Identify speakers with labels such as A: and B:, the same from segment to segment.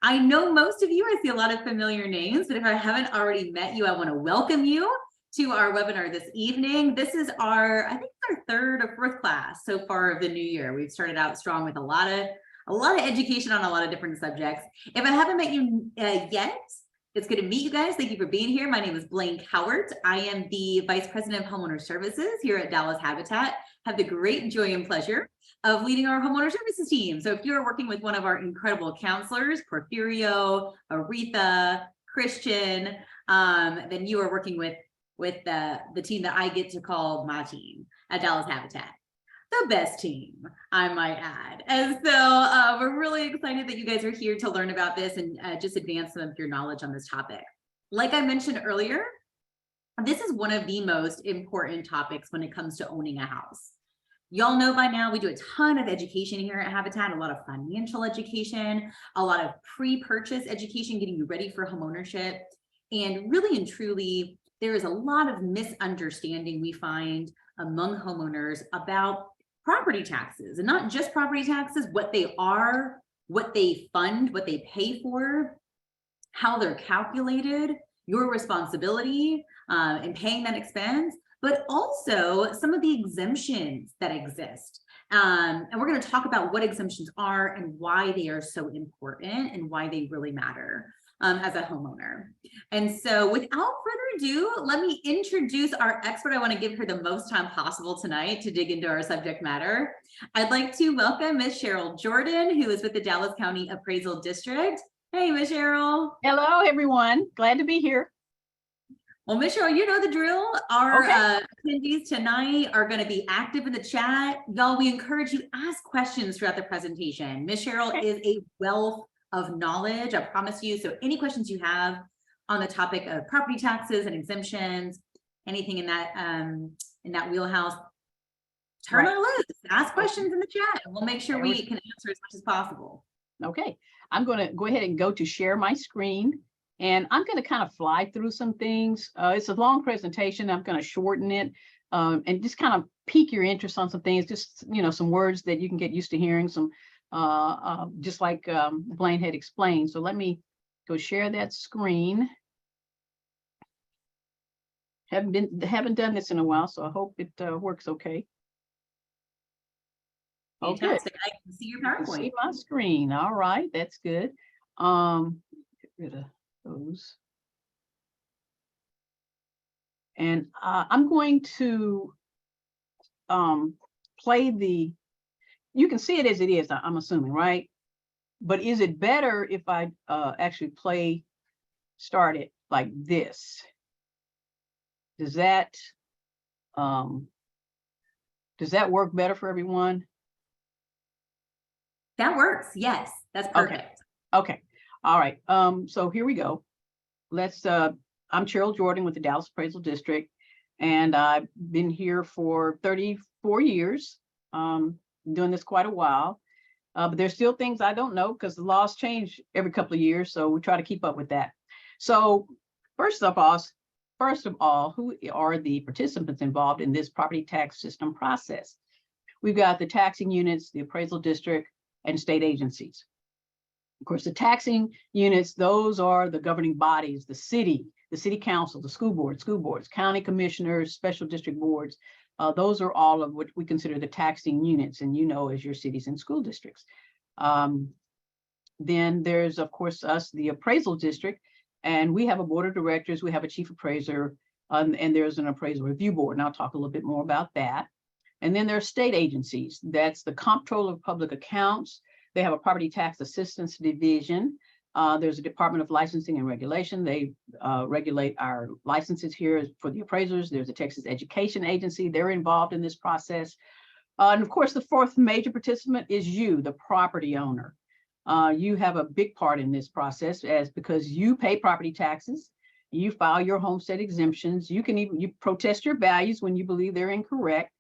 A: I know most of you, I see a lot of familiar names, but if I haven't already met you, I want to welcome you to our webinar this evening. This is I think it's our third or fourth class so far of the new year. We've started out strong with a lot of education on a lot of different subjects. If I haven't met you yet, it's good to meet you guys. Thank you for being here. My name is Blaine Cowart. I am the Vice President of Homeowner Services here at Dallas Habitat. Have the great joy and pleasure of leading our homeowner services team. So if you're working with one of our incredible counselors, Porfirio, Aretha, Christian, then you are working with the team that I get to call my team at Dallas Habitat. The best team, I might add. And so we're really excited that you guys are here to learn about this and just advance some of your knowledge on this topic. Like I mentioned earlier, this is one of the most important topics when it comes to owning a house. Y'all know by now we do a ton of education here at Habitat, a lot of financial education, a lot of pre-purchase education, getting you ready for homeownership. And really and truly, there is a lot of misunderstanding we find among homeowners about property taxes, and not just property taxes, what they are, what they fund, what they pay for, how they're calculated, your responsibility in paying that expense, but also some of the exemptions that exist. And we're going to talk about what exemptions are and why they are so important and why they really matter as a homeowner. And so without further ado, let me introduce our expert. I want to give her the most time possible tonight to dig into our subject matter. I'd like to welcome Ms. Cheryl Jordan, who is with the Dallas County Appraisal District. Hey, Ms. Cheryl.
B: Hello, everyone. Glad to be here.
A: Well, Ms. Cheryl, you know the drill. Our attendees tonight are going to be active in the chat. Y'all, we encourage you to ask questions throughout the presentation. Ms. Cheryl is a wealth of knowledge, I promise you. So any questions you have on the topic of property taxes and exemptions, anything in that wheelhouse, turn on loose, ask questions in the chat, and we'll make sure we can answer as much as possible.
B: Okay, I'm going to go ahead and go to share my screen, and I'm going to kind of fly through some things. It's a long presentation. I'm going to shorten it and just kind of pique your interest on some things, just, you know, some words that you can get used to hearing, some just like Blaine had explained. So let me go share that screen. Haven't done this in a while, so I hope it works okay.
A: Fantastic. I can see your PowerPoint.
B: See my screen. All right, that's good. Get rid of those. And I'm going to play the, you can see it as it is, I'm assuming, right? But is it better if I actually start it like this? Does that work better for everyone?
A: That works. Yes, that's perfect.
B: Okay. All right. So here we go. Let's I'm Cheryl Jordan with the Dallas Appraisal District, and I've been here for 34 years. Doing this quite a while, but there's still things I don't know because the laws change every couple of years, so we try to keep up with that. So first of all, who are the participants involved in this property tax system process? We've got the taxing units, the appraisal district, and state agencies. Of course, the taxing units, those are the governing bodies, the city council, the school boards, county commissioners, special district boards. Those are all of what we consider the taxing units, and you know, as your cities and school districts. Then there's, of course, us, the appraisal district, and we have a board of directors, we have a chief appraiser, and there's an appraisal review board, and I'll talk a little bit more about that. And then there are state agencies. That's the Comptroller of Public Accounts. They have a property tax assistance division. There's a Department of Licensing and Regulation. They regulate our licenses here for the appraisers. There's a Texas Education Agency. They're involved in this process. And of course, the fourth major participant is you, the property owner. You have a big part in this process because you pay property taxes, you file your homestead exemptions, you protest your values when you believe they're incorrect.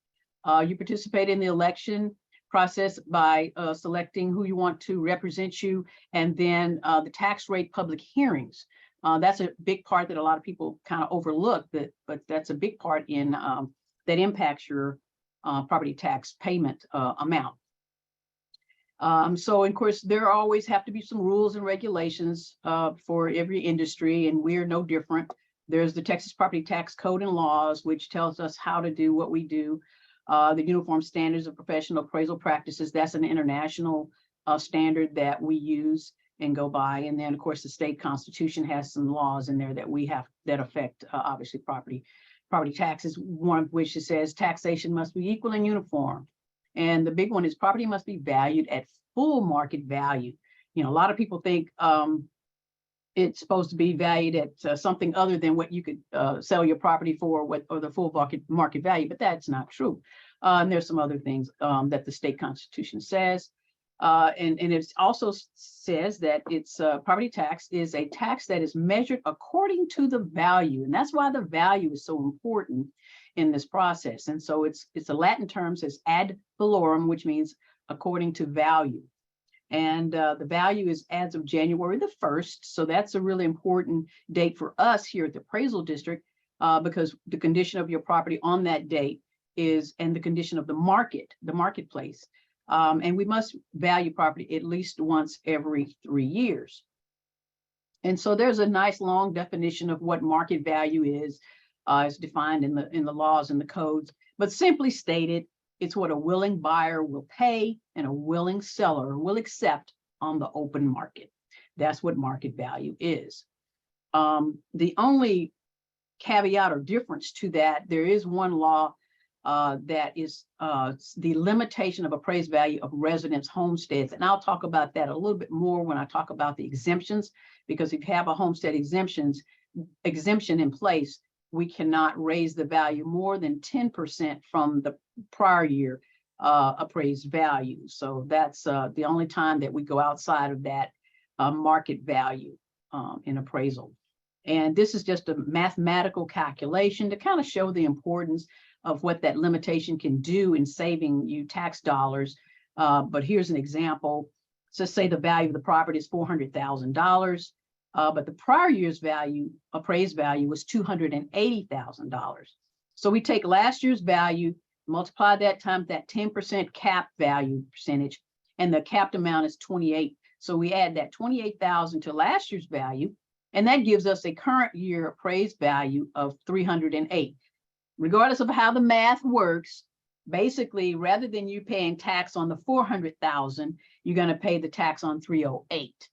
B: You participate in the election process by selecting who you want to represent you, and then the tax rate public hearings. That's a big part that a lot of people kind of overlook, but that's a big part in that impacts your property tax payment amount. So of course, there always have to be some rules and regulations for every industry, and we're no different. There's the Texas Property Tax Code and Laws, which tells us how to do what we do. The Uniform Standards of Professional Appraisal Practices, that's an international standard that we use and go by. And then, of course, the state constitution has some laws in there that we have that affect, obviously, property taxes, one of which it says taxation must be equal and uniform. And the big one is property must be valued at full market value. You know, a lot of people think it's supposed to be valued at something other than what you could sell your property for, or the full market value, but that's not true. And there's some other things that the state constitution says. And it also says that it's property tax is a tax that is measured according to the value. And that's why the value is so important in this process. And so it's a Latin term, says ad valorem, which means according to value. And the value is as of January the 1st. So that's a really important date for us here at the appraisal district, because the condition of your property on that date is, and the condition of the marketplace. And we must value property at least once every 3 years. And so there's a nice long definition of what market value is. It's defined in the laws and the codes, but simply stated, it's what a willing buyer will pay and a willing seller will accept on the open market. That's what market value is. The only caveat or difference to that, there is one law that is the limitation of appraised value of residence homesteads. And I'll talk about that a little bit more when I talk about the exemptions, because if you have a homestead exemption in place, we cannot raise the value more than 10% from the prior year appraised value. So that's the only time that we go outside of that market value in appraisal. And this is just a mathematical calculation to kind of show the importance of what that limitation can do in saving you tax dollars. But here's an example. So say the value of the property is $400,000. But the prior year's value, appraised value, was $280,000. So we take last year's value, multiply that times that 10% cap value percentage, and the capped amount is 28. So we add that 28,000 to last year's value, and that gives us a current year appraised value of 308. Regardless of how the math works, basically, rather than you paying tax on the 400,000, you're going to pay the tax on 308.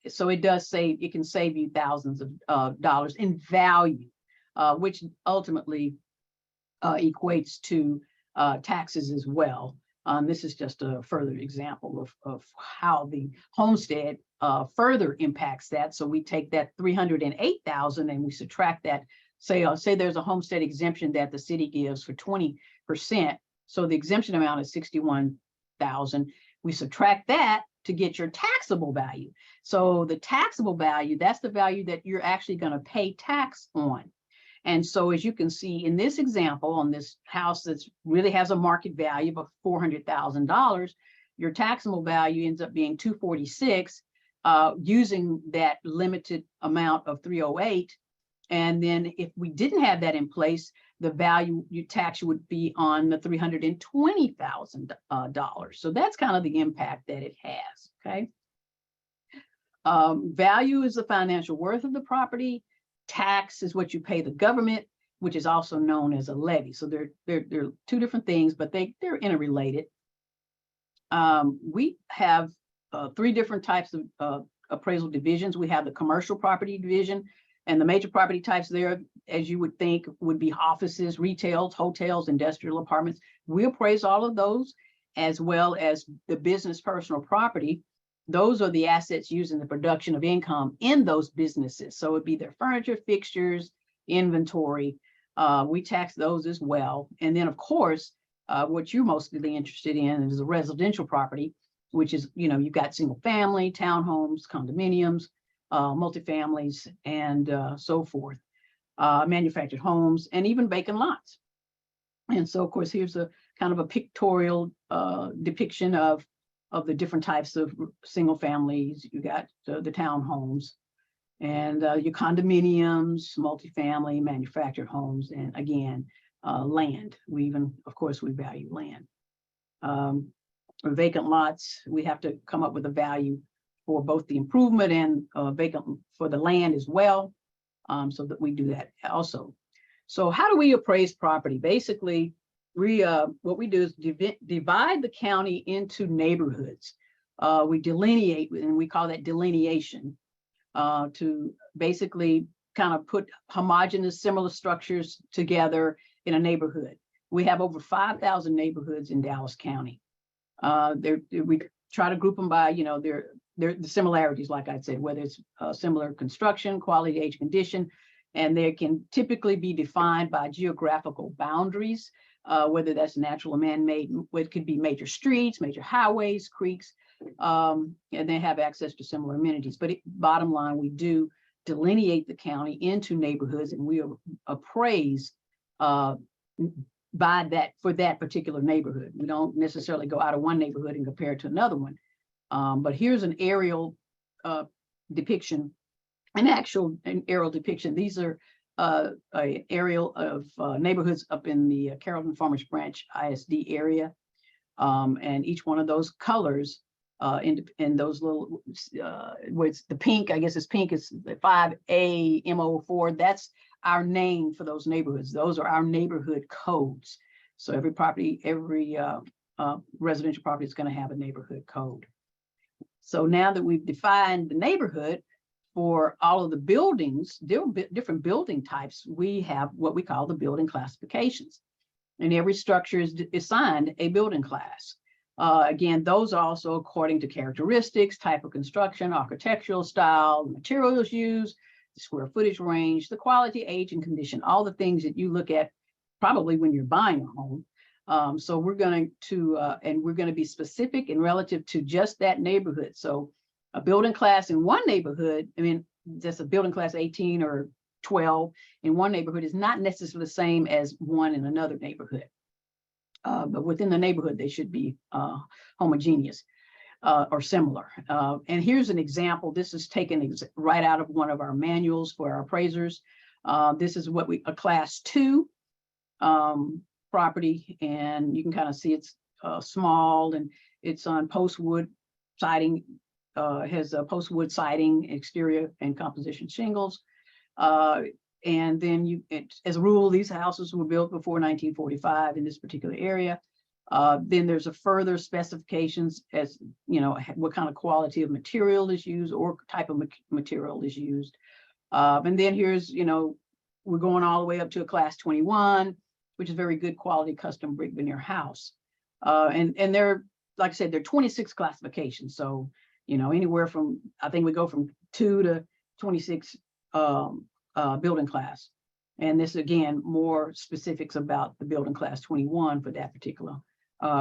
B: So it does save, it can save you thousands of dollars in value, which ultimately equates to taxes as well. This is just a further example of how the homestead further impacts that. So we take that 308,000 and we subtract that. Say there's a homestead exemption that the city gives for 20%. So the exemption amount is 61,000. We subtract that to get your taxable value. So the taxable value, that's the value that you're actually going to pay tax on. And so as you can see in this example, on this house that really has a market value of $400,000, your taxable value ends up being $246 using that limited amount of 308. And then if we didn't have that in place, the value you tax would be on the $320,000. So that's kind of the impact that it has, okay? Value is the financial worth of the property. Tax is what you pay the government, which is also known as a levy. So they're two different things, but they're interrelated. We have 3 different types of appraisal divisions. We have the commercial property division, and the major property types there, as you would think, would be offices, retails, hotels, industrial apartments. We appraise all of those, as well as the business personal property. Those are the assets used in the production of income in those businesses. So it'd be their furniture, fixtures, inventory. We tax those as well. And then, of course, what you're mostly interested in is the residential property, which is, you know, you've got single family, townhomes, condominiums, multifamilies, and so forth, manufactured homes, and even vacant lots. And so, of course, here's a kind of a pictorial depiction of the different types of single families. You got the townhomes and your condominiums, multifamily, manufactured homes, and again, land. We even, of course, we value land. or vacant lots, we have to come up with a value for both the improvement and vacant for the land as well, so that we do that also. So how do we appraise property? Basically, what we do is divide the county into neighborhoods. We delineate, and we call that delineation, to basically kind of put homogeneous, similar structures together in a neighborhood. We have over 5,000 neighborhoods in Dallas County. We try to group them by, the similarities, like I said, whether it's similar construction, quality, age, condition, and they can typically be defined by geographical boundaries, whether that's natural or man-made. It could be major streets, major highways, creeks, and they have access to similar amenities. But bottom line, we do delineate the county into neighborhoods, and we appraise by that for that particular neighborhood. We don't necessarily go out of one neighborhood and compare it to another one. But here's an aerial depiction, an aerial depiction. These are an aerial of neighborhoods up in the Carrollton Farmers Branch ISD area. And each one of those colors in those little, where it's the pink, I guess it's pink, it's the 5A MO4. That's our name for those neighborhoods. Those are our neighborhood codes. So every property, every residential property is going to have a neighborhood code. So now that we've defined the neighborhood for all of the buildings, different building types, we have what we call the building classifications. And every structure is assigned a building class. Again, those are also according to characteristics, type of construction, architectural style, materials used, the square footage range, the quality, age, and condition, all the things that you look at probably when you're buying a home. So we're going to be specific and relative to just that neighborhood. So a building class in one neighborhood, I mean, just a building class 18 or 12 in one neighborhood is not necessarily the same as one in another neighborhood. But within the neighborhood, they should be homogeneous or similar. And here's an example. This is taken right out of one of our manuals for our appraisers. This is what a class 2 property, and you can kind of see it's small, and it's on post wood siding, has a post wood siding, exterior and composition shingles. And then as a rule, these houses were built before 1945 in this particular area. Then there's a further specifications as, what kind of quality of material is used or type of material is used. And then here's, we're going all the way up to a class 21, which is very good quality custom brick veneer house. And they're, like I said, there are 26 classifications. So, anywhere from, I think we go from 2 to 26 building class. And this, again, more specifics about the building class 21 for that particular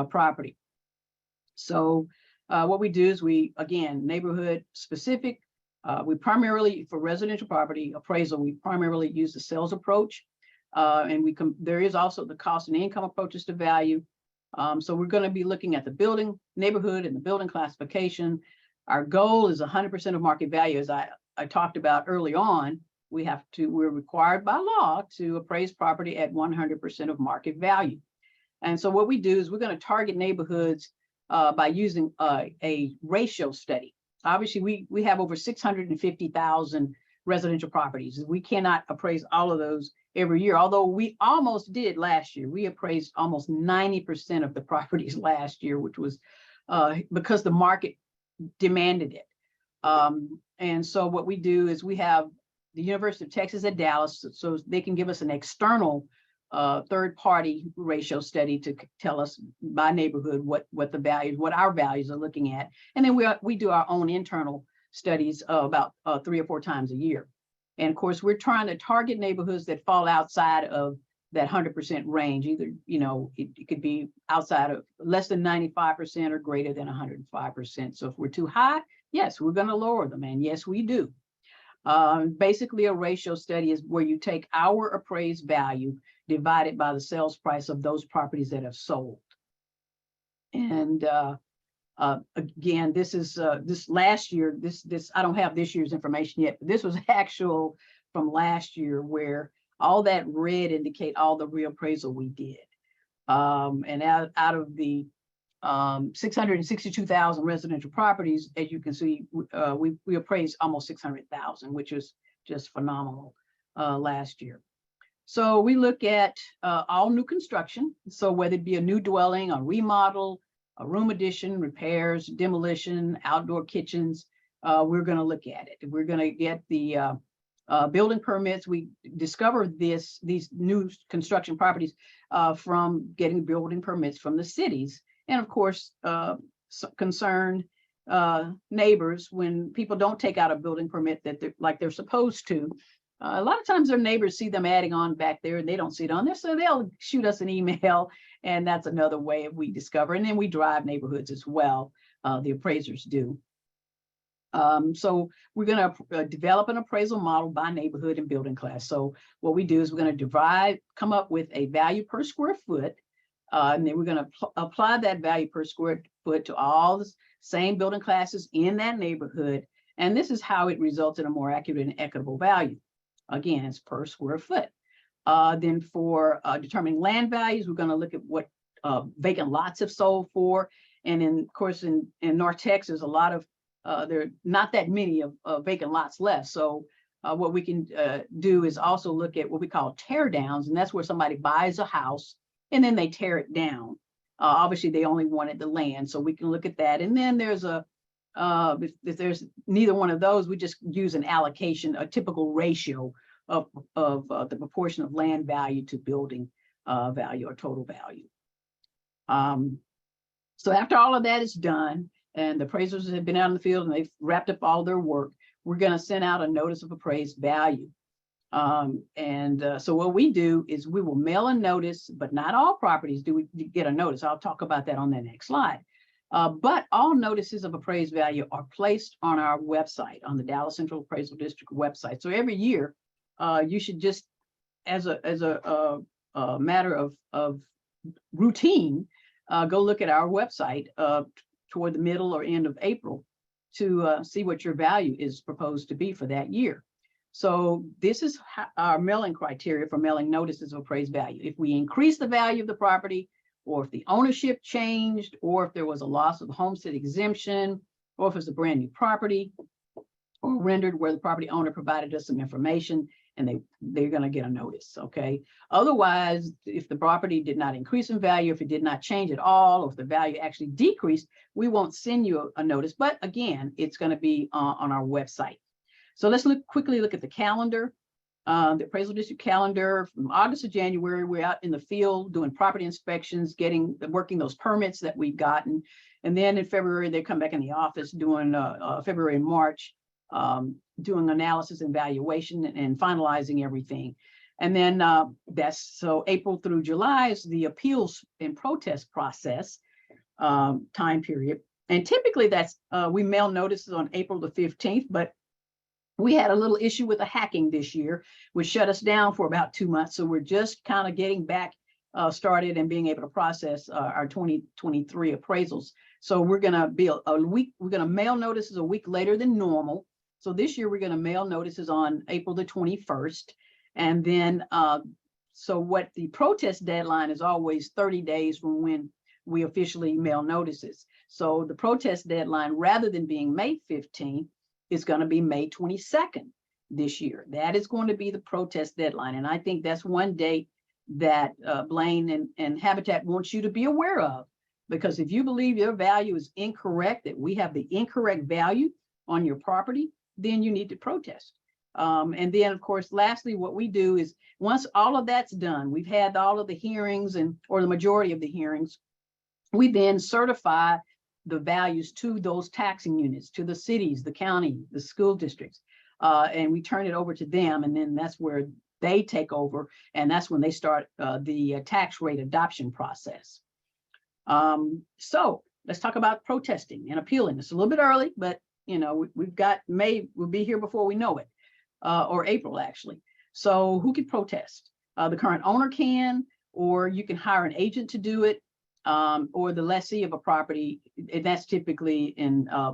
B: property. So what we do is again, neighborhood specific. We primarily, for residential property appraisal, we primarily use the sales approach. And there is also the cost and income approaches to value. So we're going to be looking at the building neighborhood and the building classification. Our goal is 100% of market value. As I talked about early on, we're required by law to appraise property at 100% of market value. And so what we do is we're going to target neighborhoods by using a ratio study. Obviously, we have over 650,000 residential properties. We cannot appraise all of those every year, although we almost did last year. We appraised almost 90% of the properties last year, which was because the market demanded it. And so what we do is we have the University of Texas at Dallas, so they can give us an external third-party ratio study to tell us by neighborhood what our values are looking at. And then we do our own internal studies about 3 or 4 times a year. And of course, we're trying to target neighborhoods that fall outside of that 100% range. Either, it could be outside of less than 95% or greater than 105%. So if we're too high, yes, we're going to lower them. And yes, we do. Basically, a ratio study is where you take our appraised value divided by the sales price of those properties that have sold. And again, this is this last year. This I don't have this year's information yet, but this was actual from last year, where all that red indicate all the reappraisal we did. And out of the 662,000 residential properties. As you can see, we appraised almost 600,000, which is just phenomenal last year. So we look at all new construction. So whether it be a new dwelling, a remodel, a room addition, repairs, demolition, outdoor kitchens, we're going to look at it. We're going to get the building permits. We discovered these new construction properties from getting building permits from the cities. And of course, concerned neighbors, when people don't take out a building permit that they're supposed to, a lot of times their neighbors see them adding on back there and they don't see it on there. So they'll shoot us an email, and that's another way of we discover. And then we drive neighborhoods as well. The appraisers do. So we're going to develop an appraisal model by neighborhood and building class. So what we do is we're going to come up with a value per square foot. And then we're going to apply that value per square foot to all the same building classes in that neighborhood. And this is how it results in a more accurate and equitable value. Again, it's per square foot. Then for determining land values, we're going to look at what vacant lots have sold for. And in, of course, in North Texas, a lot of there are not that many of vacant lots left. So what we can do is also look at what we call tear downs. And that's where somebody buys a house and then they tear it down. Obviously, they only wanted the land. So we can look at that. And then there's if there's neither one of those, we just use an allocation, a typical ratio of the proportion of land value to building value or total value. So after all of that is done, and the appraisers have been out in the field and they've wrapped up all their work, we're going to send out a notice of appraised value. So what we do is we will mail a notice, but not all properties do we get a notice. I'll talk about that on the next slide. But all notices of appraised value are placed on our website, on the Dallas Central Appraisal District website. So every year, you should just, as a matter of routine, go look at our website toward the middle or end of April to see what your value is proposed to be for that year. So this is our mailing criteria for mailing notices of appraised value. If we increase the value of the property, or if the ownership changed, or if there was a loss of homestead exemption, or if it's a brand new property, or rendered where the property owner provided us some information and they're going to get a notice, okay? Otherwise, if the property did not increase in value, if it did not change at all, or if the value actually decreased, we won't send you a notice. But again, it's going to be on our website. So let's quickly look at the calendar. The appraisal district calendar from August to January, we're out in the field doing property inspections, working those permits that we've gotten. And then in February, they come back in the office doing February and March, doing analysis and valuation and finalizing everything. And then so April through July is the appeals and protest process time period. And typically that's, we mail notices on April the 15th, but we had a little issue with the hacking this year, which shut us down for about 2 months. So we're just kind of getting back started and being able to process our 2023 appraisals. So we're going to be we're going to mail notices a week later than normal. So this year we're going to mail notices on April the 21st. And then, so what the protest deadline is always 30 days from when we officially mail notices. So the protest deadline, rather than being May 15th, is going to be May 22nd this year. That is going to be the protest deadline. And I think that's one date that Blaine and Habitat wants you to be aware of, because if you believe your value is incorrect, that we have the incorrect value on your property, then you need to protest. And then, of course, lastly, what we do is once all of that's done, we've had all of the hearings or the majority of the hearings, we then certify the values to those taxing units, to the cities, the county, the school districts, and we turn it over to them. And then that's where they take over. And that's when they start the tax rate adoption process. So let's talk about protesting and appealing. It's a little bit early, but we've got May, we'll be here before we know it, or April actually. So who can protest? The current owner can, or you can hire an agent to do it. Or the lessee of a property, and that's typically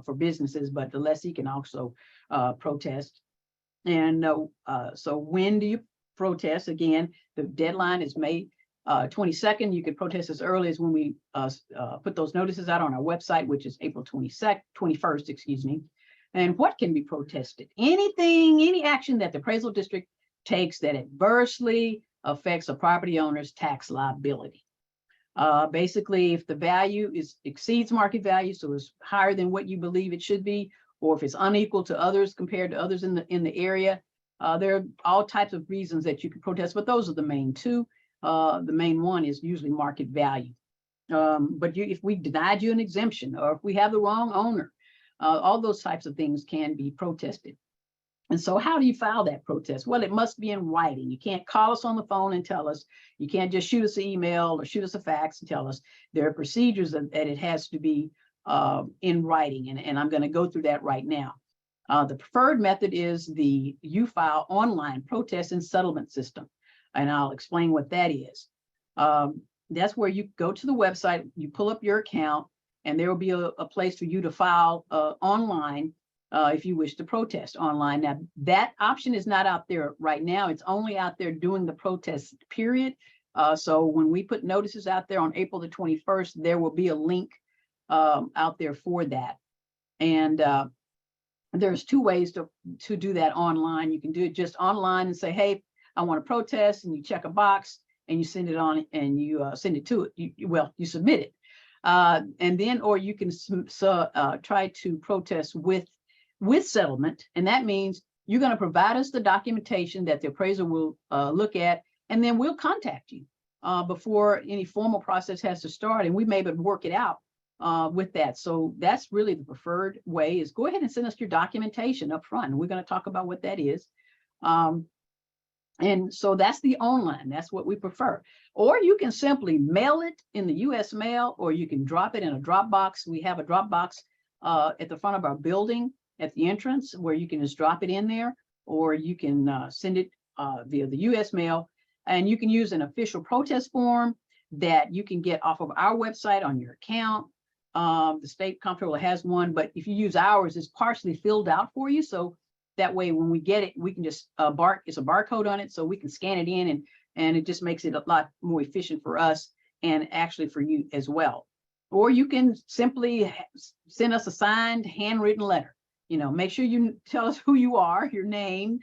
B: for businesses, but the lessee can also protest. And so when do you protest? Again, the deadline is May 22nd. You could protest as early as when we put those notices out on our website, which is April 21st, excuse me. And what can be protested? Anything, any action that the appraisal district takes that adversely affects a property owner's tax liability. Basically, if the value exceeds market value, so it's higher than what you believe it should be, or if it's unequal to others compared to others in the area, there are all types of reasons that you can protest, but those are the main two. The main one is usually market value. But if we denied you an exemption, or if we have the wrong owner, all those types of things can be protested. And so how do you file that protest? Well, it must be in writing. You can't call us on the phone and tell us. You can't just shoot us an email or shoot us a fax and tell us. There are procedures that it has to be in writing. And I'm going to go through that right now. The preferred method is the U-File online protest and settlement system. And I'll explain what that is. That's where you go to the website, you pull up your account, and there will be a place for you to file online if you wish to protest online. Now, that option is not out there right now. It's only out there during the protest period. So when we put notices out there on April the 21st, there will be a link out there for that. And there's two ways to do that online. You can do it just online and say, hey, I want to protest, and you check a box and you send it on and you send it to it. You submit it. And then, or you can try to protest with settlement. And that means you're going to provide us the documentation that the appraiser will look at, and then we'll contact you before any formal process has to start. And we may work it out with that. So that's really the preferred way, is go ahead and send us your documentation up front. And we're going to talk about what that is. And so that's the online, that's what we prefer. Or you can simply mail it in the US mail, or you can drop it in a drop box. We have a drop box at the front of our building at the entrance where you can just drop it in there, or you can send it via the US mail. And you can use an official protest form that you can get off of our website on your account. The state comptroller has one, but if you use ours, it's partially filled out for you. So that way, when we get it, we can just it's a barcode on it, so we can scan it in, and it just makes it a lot more efficient for us and actually for you as well. Or you can simply send us a signed, handwritten letter. You know, make sure you tell us who you are, your name,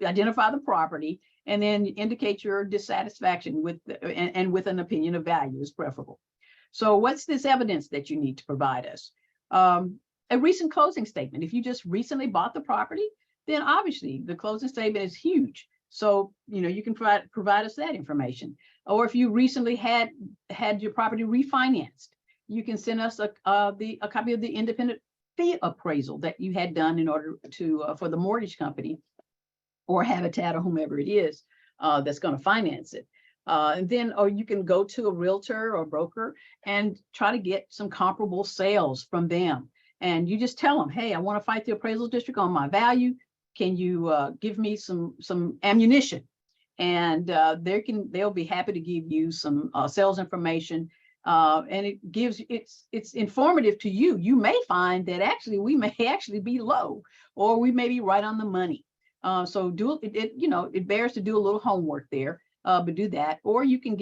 B: identify the property, and then indicate your dissatisfaction with and with an opinion of value is preferable. So what's this evidence that you need to provide us? A recent closing statement. If you just recently bought the property, then obviously the closing statement is huge. So, you know, you can provide us that information. Or if you recently had your property refinanced, you can send us a copy of the independent fee appraisal that you had done in order to for the mortgage company or Habitat or whomever it is that's going to finance it. And then, or you can go to a realtor or broker and try to get some comparable sales from them. And you just tell them, hey, I want to fight the appraisal district on my value. Can you give me some ammunition? And they'll be happy to give you some sales information. And it's informative to you. You may find that actually we may actually be low, or we may be right on the money. So it bears to do a little homework there, but do that. Or you can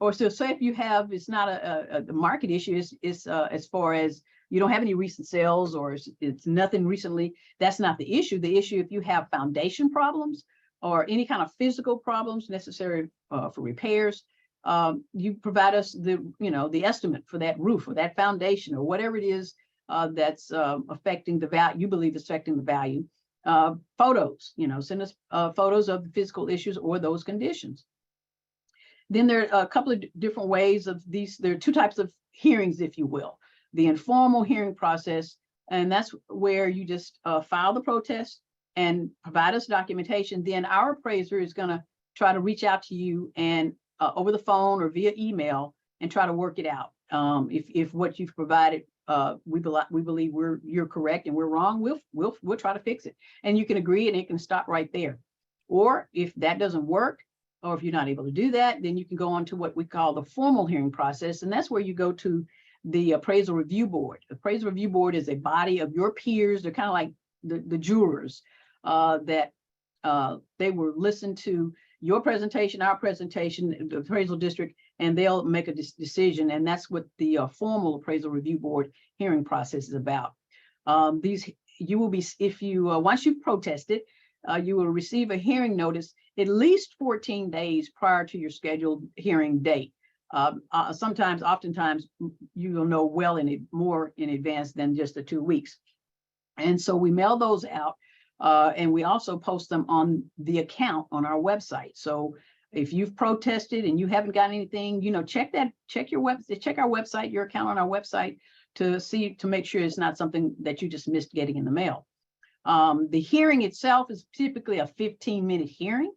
B: so say if you have, it's not a market issue, is as far as you don't have any recent sales, or it's nothing recently, that's not the issue. The issue, if you have foundation problems or any kind of physical problems necessary for repairs, you provide us the estimate for that roof or that foundation or whatever it is that's affecting the value, you believe is affecting the value. Photos, send us photos of the physical issues or those conditions. Then there are a couple of different ways of these. There are two types of hearings, if you will. The informal hearing process, and that's where you just file the protest and provide us documentation. Then our appraiser is going to try to reach out to you and over the phone or via email and try to work it out. If what you've provided, we believe you're correct and we're wrong, we'll try to fix it. And you can agree and it can stop right there. Or if that doesn't work, or if you're not able to do that, then you can go on to what we call the formal hearing process. And that's where you go to the appraisal review board. The appraisal review board is a body of your peers. They're kind of like the jurors that they will listen to your presentation, our presentation, the appraisal district, and they'll make a decision. And that's what the formal appraisal review board hearing process is about. You will be, if you, once you've protested, you will receive a hearing notice at least 14 days prior to your scheduled hearing date. Oftentimes, you will know well more in advance than just the 2 weeks. And so we mail those out, and we also post them on the account on our website. So if you've protested and you haven't got anything, check our website, your account on our website to make sure it's not something that you just missed getting in the mail. The hearing itself is typically a 15-minute hearing,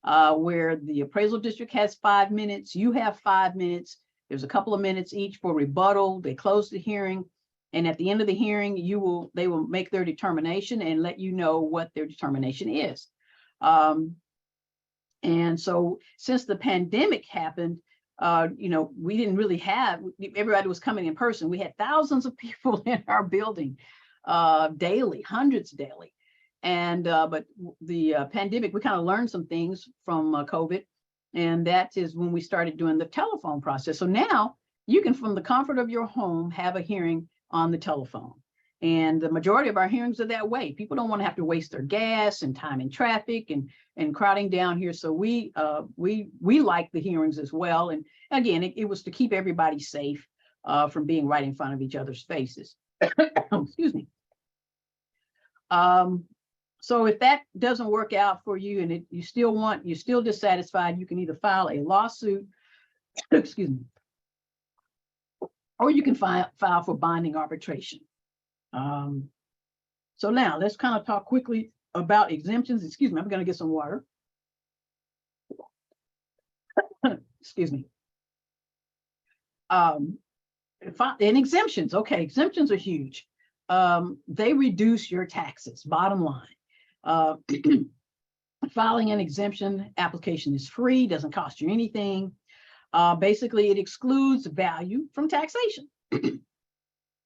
B: where the appraisal district has 5 minutes, you have 5 minutes. There's a couple of minutes each for rebuttal. They close the hearing, and at the end of the hearing, they will make their determination and let you know what their determination is. And so since the pandemic happened, we didn't really everybody was coming in person. We had thousands of people in our building daily, hundreds daily. And but the pandemic, we kind of learned some things from COVID, and that is when we started doing the telephone process. So now you can, from the comfort of your home, have a hearing on the telephone. And the majority of our hearings are that way. People don't want to have to waste their gas and time in traffic and crowding down here. So we like the hearings as well. And again, it was to keep everybody safe from being right in front of each other's faces. Excuse me. So if that doesn't work out for you and you're still dissatisfied, you can either file a lawsuit, excuse me, or you can file for binding arbitration. So now let's kind of talk quickly about exemptions. Excuse me, I'm going to get some water. Excuse me. And exemptions. Okay, exemptions are huge. They reduce your taxes, bottom line. Filing an exemption application is free, doesn't cost you anything. Basically, it excludes value from taxation.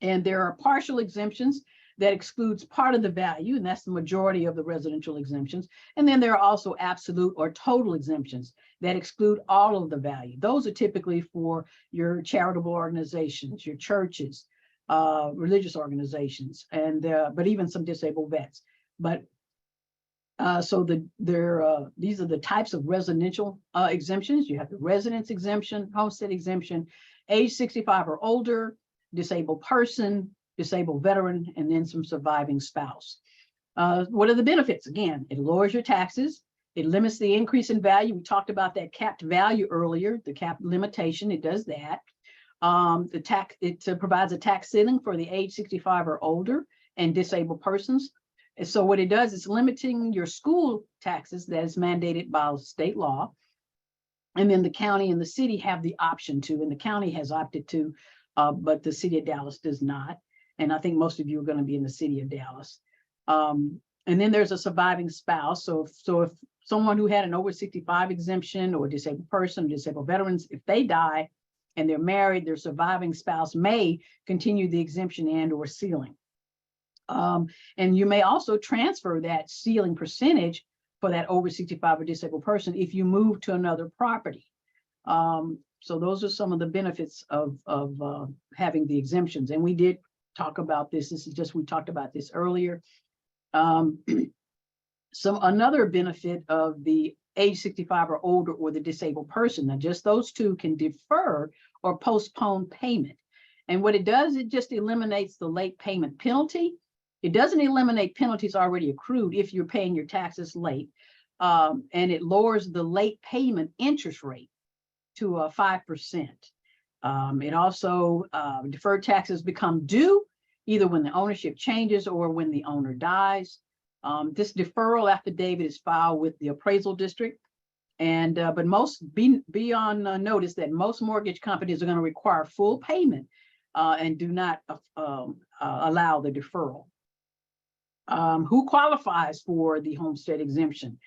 B: And there are partial exemptions that excludes part of the value, and that's the majority of the residential exemptions. And then there are also absolute or total exemptions that exclude all of the value. Those are typically for your charitable organizations, your churches, religious organizations, and but even some disabled vets. But so these are the types of residential exemptions. You have the residence exemption, homestead exemption, age 65 or older, disabled person, disabled veteran, and then some surviving spouse. What are the benefits? Again, it lowers your taxes. It limits the increase in value. We talked about that capped value earlier, the cap limitation. It does that. It provides a tax ceiling for the age 65 or older and disabled persons. And so what it does is limiting your school taxes that is mandated by state law. And then the county and the city have the option to, and the county has opted to, but the city of Dallas does not. And I think most of you are going to be in the city of Dallas. And then there's a surviving spouse. So if someone who had an over 65 exemption, or a disabled person, disabled veterans, if they die and they're married, their surviving spouse may continue the exemption and or ceiling. And you may also transfer that ceiling percentage for that over 65 or disabled person if you move to another property. So those are some of the benefits of having the exemptions. And we did talk about this. We talked about this earlier. Another benefit of the age 65 or older or the disabled person, now just those two can defer or postpone payment. And what it does, it just eliminates the late payment penalty. It doesn't eliminate penalties already accrued if you're paying your taxes late. And it lowers the late payment interest rate to 5%. It also, deferred taxes become due either when the ownership changes or when the owner dies. This deferral affidavit is filed with the appraisal district. And but be on notice that most mortgage companies are going to require full payment and do not allow the deferral. Who qualifies for the homestead exemption?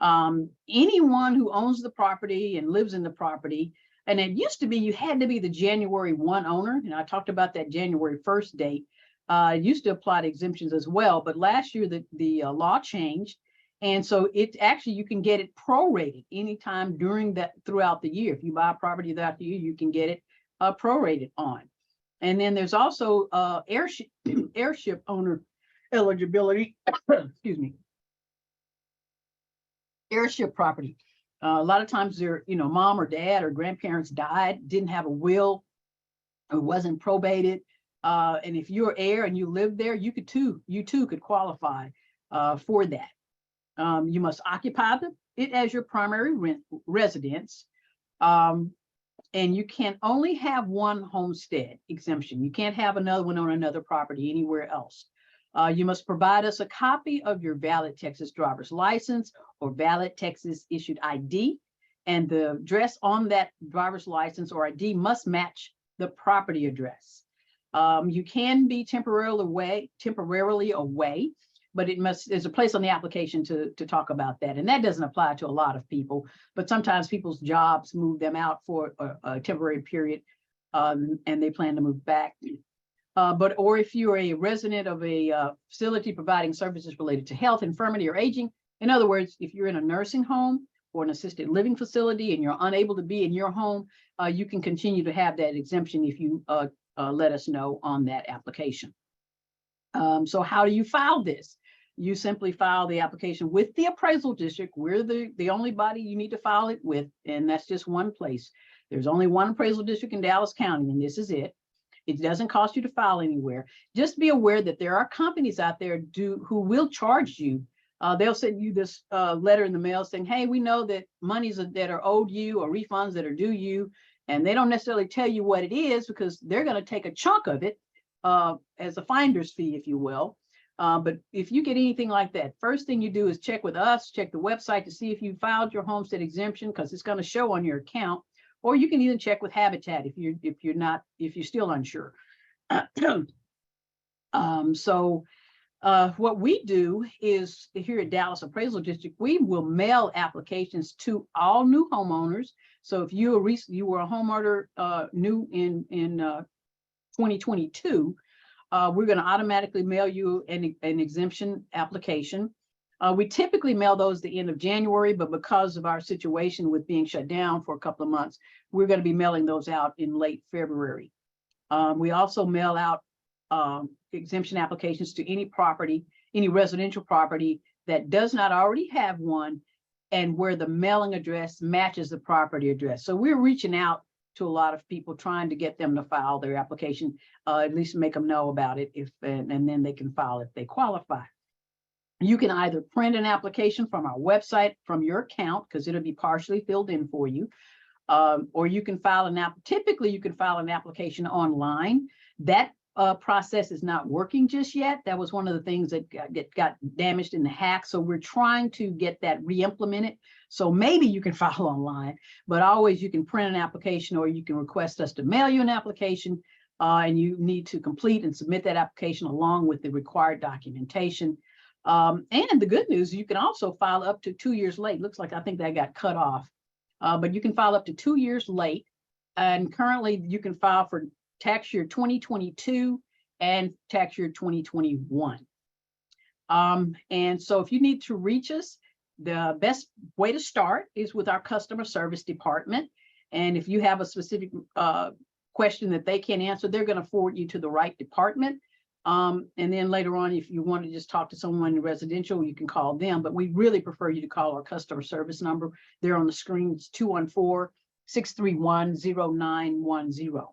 B: Anyone who owns the property and lives in the property. And it used to be you had to be the January 1 owner. And I talked about that January 1st date. It used to apply to exemptions as well. But last year, the law changed. And so it actually, you can get it prorated anytime throughout the year. If you buy a property throughout the year, you can get it prorated on. And then there's also airship owner eligibility. Excuse me. Airship property. A lot of times mom or dad or grandparents died, didn't have a will, or wasn't probated. And if you're heir and you live there, you too could qualify for that. You must occupy it as your primary residence. And you can only have one homestead exemption. You can't have another one on another property anywhere else. You must provide us a copy of your valid Texas driver's license or valid Texas issued ID. And the address on that driver's license or ID must match the property address. You can be temporarily away, but there's a place on the application to talk about that. And that doesn't apply to a lot of people, but sometimes people's jobs move them out for a temporary period, and they plan to move back. Or if you're a resident of a facility providing services related to health, infirmity, or aging, in other words, if you're in a nursing home or an assisted living facility and you're unable to be in your home, you can continue to have that exemption if you let us know on that application. So how do you file this? You simply file the application with the appraisal district. We're the only body you need to file it with, and that's just one place. There's only one appraisal district in Dallas County, and this is it. It doesn't cost you to file anywhere. Just be aware that there are companies out there who will charge you. They'll send you this letter in the mail saying, hey, we know that monies that are owed you or refunds that are due you, and they don't necessarily tell you what it is because they're going to take a chunk of it as a finder's fee, if you will. But if you get anything like that, first thing you do is check with us, check the website to see if you filed your homestead exemption, because it's going to show on your account. Or you can even check with Habitat if you're still unsure. What we do is here at Dallas Appraisal District, we will mail applications to all new homeowners. So if you were a homeowner new in 2022, we're going to automatically mail you an exemption application. We typically mail those the end of January, but because of our situation with being shut down for a couple of months, we're going to be mailing those out in late February. We also mail out exemption applications to any residential property that does not already have one and where the mailing address matches the property address. So we're reaching out to a lot of people trying to get them to file their application, at least make them know about it and then they can file if they qualify. You can either print an application from our website from your account, because it'll be partially filled in for you, or you can file typically you can file an application online. That process is not working just yet. That was one of the things that got damaged in the hack. So we're trying to get that re-implemented. So maybe you can file online, but always you can print an application or you can request us to mail you an application, and you need to complete and submit that application along with the required documentation. And the good news, you can also file up to 2 years late. Looks like I think that got cut off, but you can file up to 2 years late. And currently you can file for tax year 2022 and tax year 2021. And so if you need to reach us, the best way to start is with our customer service department. And if you have a specific question that they can't answer, they're going to forward you to the right department. And then later on, if you want to just talk to someone in residential, you can call them. But we really prefer you to call our customer service number. They're on the screen. It's 214-631-0910.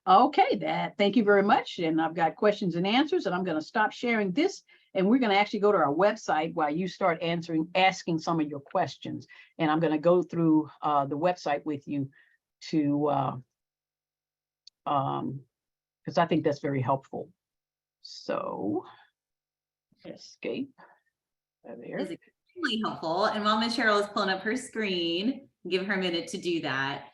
B: Okay, thank you very much. And I've got questions and answers, and I'm going to stop sharing this. And we're going to actually go to our website while you start asking some of your questions. And I'm going to go through the website with you to because I think that's very helpful. So escape. There.
A: It's extremely helpful. And while Ms. Cheryl is pulling up her screen, give her a minute to do that.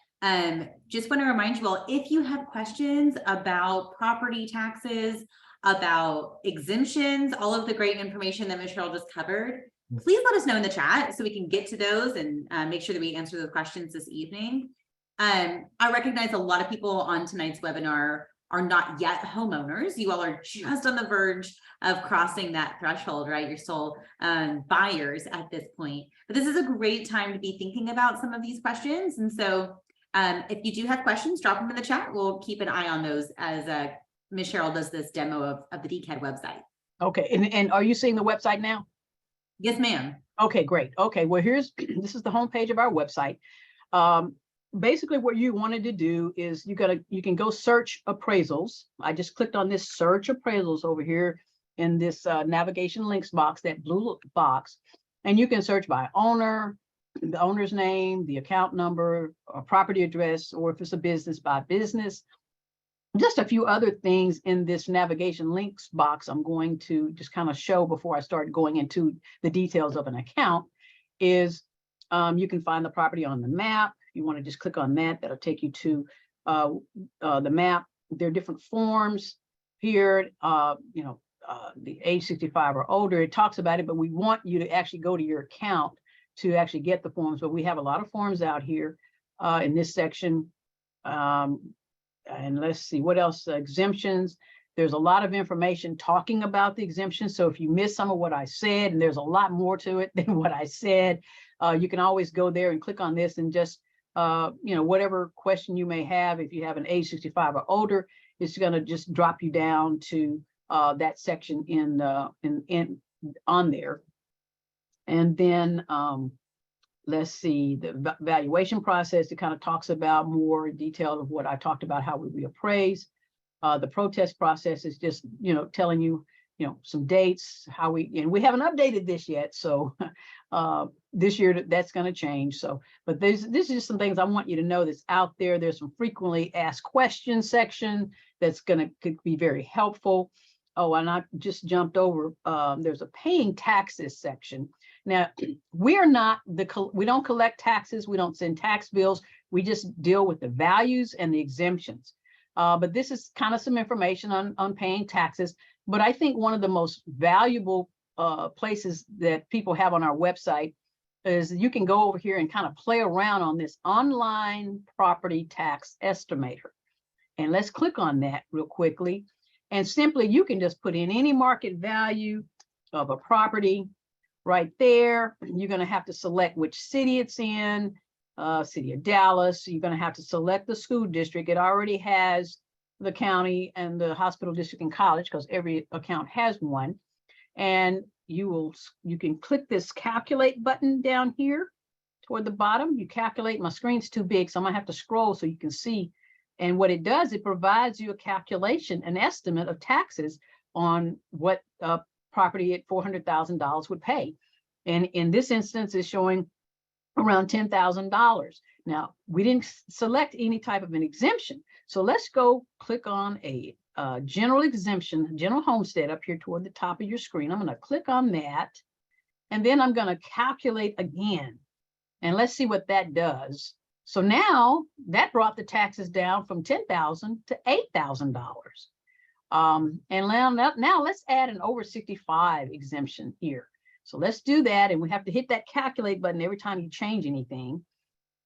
A: Just want to remind you all, if you have questions about property taxes, about exemptions, all of the great information that Ms. Cheryl just covered, please let us know in the chat so we can get to those and make sure that we answer those questions this evening. I recognize a lot of people on tonight's webinar are not yet homeowners. You all are just on the verge of crossing that threshold, right? You're still buyers at this point. But this is a great time to be thinking about some of these questions. And so if you do have questions, drop them in the chat. We'll keep an eye on those as Ms. Cheryl does this demo of the DCAD website.
B: Okay, and are you seeing the website now?
A: Yes, ma'am.
B: Okay, great. Okay, well, this is the homepage of our website. Basically what you wanted to do is you can go search appraisals. I just clicked on this search appraisals over here in this navigation links box, that blue box, and you can search by owner, the owner's name, the account number, or property address, or if it's a business, by business. Just a few other things in this navigation links box I'm going to just kind of show before I start going into the details of an account is you can find the property on the map. You want to just click on that. That'll take you to the map. There are different forms here, the age 65 or older. It talks about it, but we want you to actually go to your account to actually get the forms. But we have a lot of forms out here in this section. And let's see what else. Exemptions. There's a lot of information talking about the exemptions. So if you miss some of what I said, and there's a lot more to it than what I said, you can always go there and click on this and just, whatever question you may have, if you have an age 65 or older, it's going to just drop you down to that section on there. And then let's see, the valuation process, it kind of talks about more detail of what I talked about, how we reappraise. The protest process is just, telling you, some dates, and we haven't updated this yet. So this year that's going to change. So, but this is just some things I want you to know that's out there. There's some frequently asked questions section that's could be very helpful. Oh, and I just jumped over. There's a paying taxes section. Now, we don't collect taxes. We don't send tax bills. We just deal with the values and the exemptions. But this is kind of some information on paying taxes. But I think one of the most valuable places that people have on our website is you can go over here and kind of play around on this online property tax estimator. And let's click on that real quickly. And simply, you can just put in any market value of a property right there. You're going to have to select which city it's in, city of Dallas. You're going to have to select the school district. It already has the county and the hospital district and college because every account has one. And you can click this calculate button down here toward the bottom. You calculate. My screen's too big, so I'm going to have to scroll so you can see. And what it does, it provides you a calculation, an estimate of taxes on what property at $400,000 would pay. And in this instance, it's showing around $10,000. Now, we didn't select any type of an exemption. So let's go click on a general exemption, general homestead up here toward the top of your screen. I'm going to click on that. And then I'm going to calculate again. And let's see what that does. So now that brought the taxes down from $10,000 to $8,000. And now let's add an over 65 exemption here. So let's do that. And we have to hit that calculate button every time you change anything.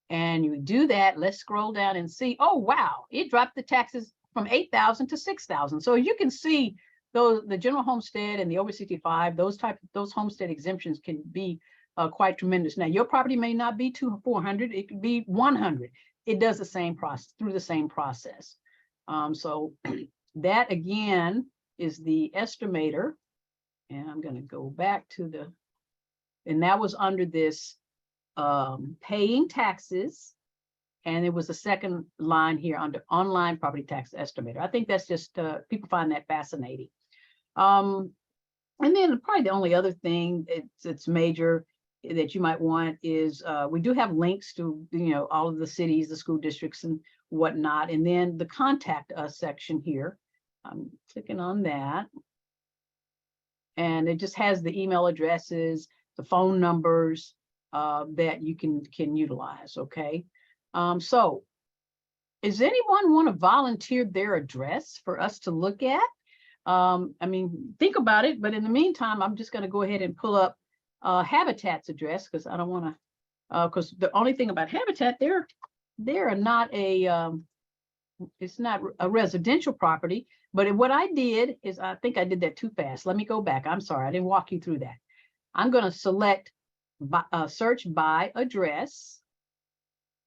B: And you do that. Let's scroll down and see. Oh, wow. It dropped the taxes from $8,000 to $6,000. So you can see the general homestead and the over 65, those homestead exemptions can be quite tremendous. Now, your property may not be 400, it could be 100. It does the same process through the same process. So that again is the estimator. And I'm going to go back to and that was under this paying taxes. And it was the second line here under online property tax estimator. I think that's just, people find that fascinating. And then probably the only other thing it's major that you might want is we do have links to, all of the cities, the school districts and whatnot. And then the contact us section here, I'm clicking on that. And it just has the email addresses, the phone numbers that you can utilize. Okay. So does anyone want to volunteer their address for us to look at? I mean, think about it. But in the meantime, I'm just going to go ahead and pull up Habitat's address because I don't want to, because the only thing about Habitat, they're not a a residential property, but what I did is, I think I did that too fast. Let me go back. I'm sorry, I didn't walk you through that. I'm going to select search by address,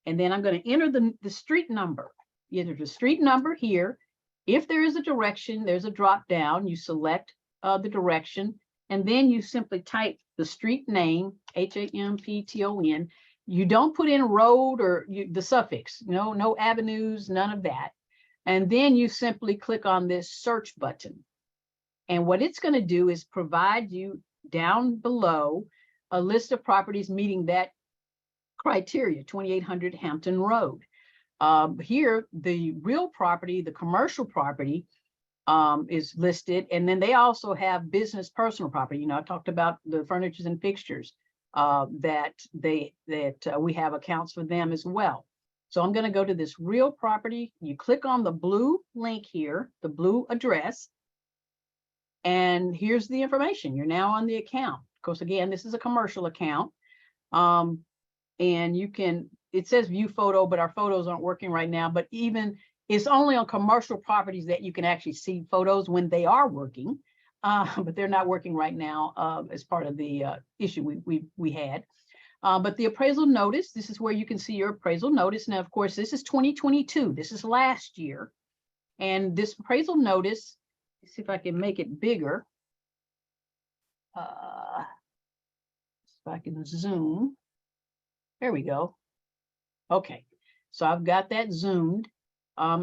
B: and then I'm going to enter the street number. Enter the street number here. If there is a direction, there's a drop down. You select the direction, and then you simply type the street name, Hampton. You don't put in road or the suffix, no avenues, none of that. And then you simply click on this search button. And what it's going to do is provide you down below a list of properties meeting that criteria, 2800 Hampton Road. Here, the real property, the commercial property is listed. And then they also have business personal property. I talked about the furnitures and fixtures that we have accounts for them as well. So I'm going to go to this real property. You click on the blue link here, the blue address, and here's the information. You're now on the account. Of course, again, this is a commercial account. And you can, it says view photo, but our photos aren't working right now. But even it's only on commercial properties that you can actually see photos when they are working. But they're not working right now as part of the issue we had. But the appraisal notice, this is where you can see your appraisal notice. Now, of course, this is 2022. This is last year. And this appraisal notice, let's see if I can make it bigger. If I can zoom. There we go. Okay, so I've got that zoomed.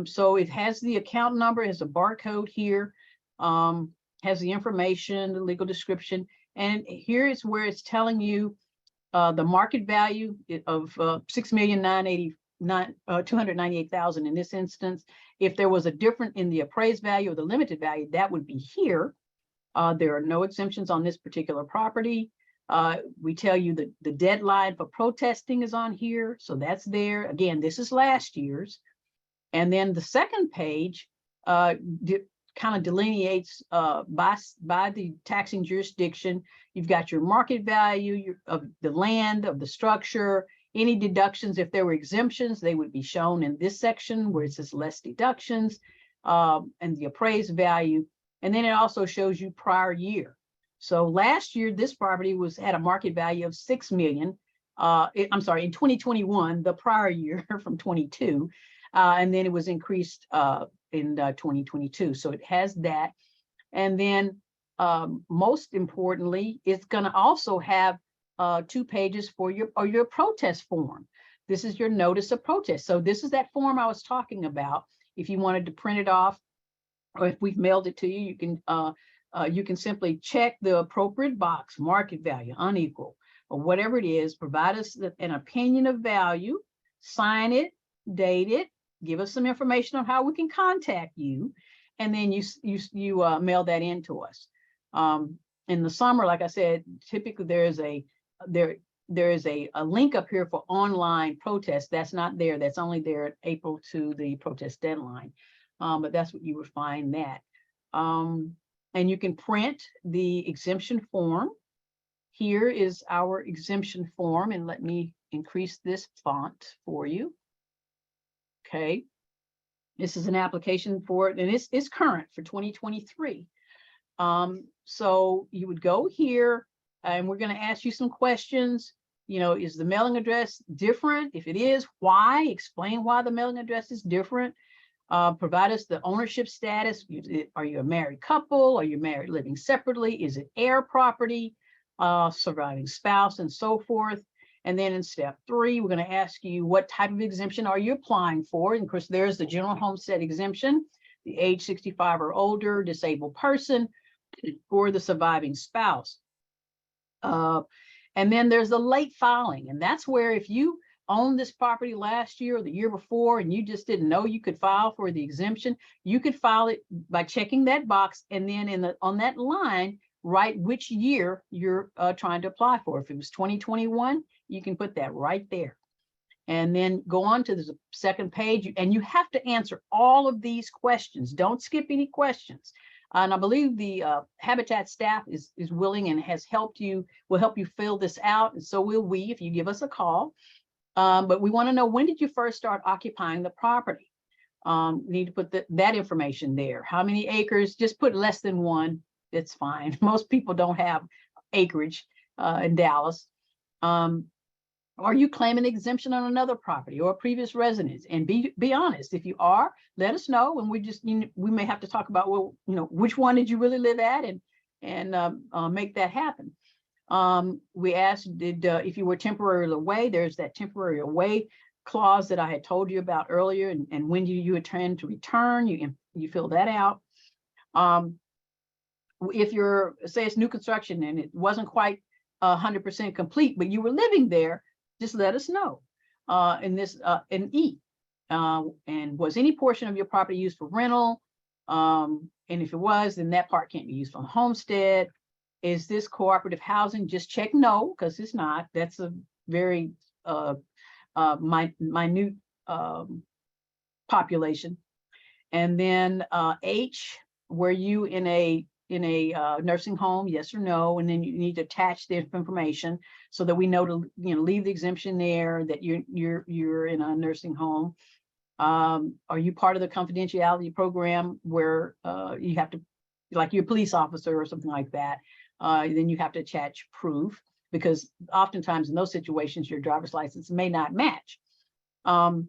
B: So it has the account number, has a barcode here, has the information, the legal description. And here is where it's telling you the market value of $6,298,000 in this instance. If there was a difference in the appraised value or the limited value, that would be here. There are no exemptions on this particular property. We tell you that the deadline for protesting is on here, so that's there. Again, this is last year's. And then the second page kind of delineates by the taxing jurisdiction. You've got your market value of the land, of the structure, any deductions. If there were exemptions, they would be shown in this section where it says less deductions, and the appraised value. And then it also shows you prior year. So last year, this property had a market value of $6 million. I'm sorry, in 2021, the prior year from 22, and then it was increased in 2022. So it has that. And then most importantly, it's going to also have 2 pages for your protest form. This is your notice of protest. So this is that form I was talking about. If you wanted to print it off, or if we've mailed it to you, you can simply check the appropriate box, market value, unequal, or whatever it is, provide us an opinion of value, sign it, date it, give us some information on how we can contact you, and then you mail that in to us. In the summer, like I said, typically there is a link up here for online protest. That's not there. That's only there at April to the protest deadline. But that's what you would find that. And you can print the exemption form. Here is our exemption form, and let me increase this font for you. Okay, this is an application for it, and it's current for 2023. So you would go here, and we're going to ask you some questions. Is the mailing address different? If it is, why? Explain why the mailing address is different. Provide us the ownership status. Are you a married couple? Are you married living separately? Is it heir property, surviving spouse, and so forth? And then in step 3, we're going to ask you what type of exemption are you applying for? And of course, there's the general homestead exemption, the age 65 or older, disabled person, or the surviving spouse. And then there's the late filing. And that's where if you owned this property last year or the year before, and you just didn't know you could file for the exemption, you could file it by checking that box, and then on that line, write which year you're trying to apply for. If it was 2021, you can put that right there. And then go on to the second page, and you have to answer all of these questions. Don't skip any questions. And I believe the Habitat staff is willing and will help you fill this out. And so will we, if you give us a call. But we want to know, when did you first start occupying the property? Need to put that information there. How many acres? Just put less than one. It's fine. Most people don't have acreage in Dallas. Are you claiming exemption on another property or a previous residence? And be honest. If you are, let us know. And we may have to talk about, well, which one did you really live at, and make that happen. We asked, if you were temporarily away, there's that temporary away clause that I had told you about earlier, and when you intend to return, you fill that out. If you're, say it's new construction and it wasn't quite 100% complete, but you were living there, just let us know. In E, and was any portion of your property used for rental? And if it was, then that part can't be used for homestead. Is this cooperative housing? Just check no, because it's not. That's a very minute population. And then H, were you in a nursing home? Yes or no. And then you need to attach the information so that we know to leave the exemption there, that you're in a nursing home. Are you part of the confidentiality program where you have to, like you're a police officer or something like that? Then you have to attach proof, because oftentimes in those situations, your driver's license may not match. And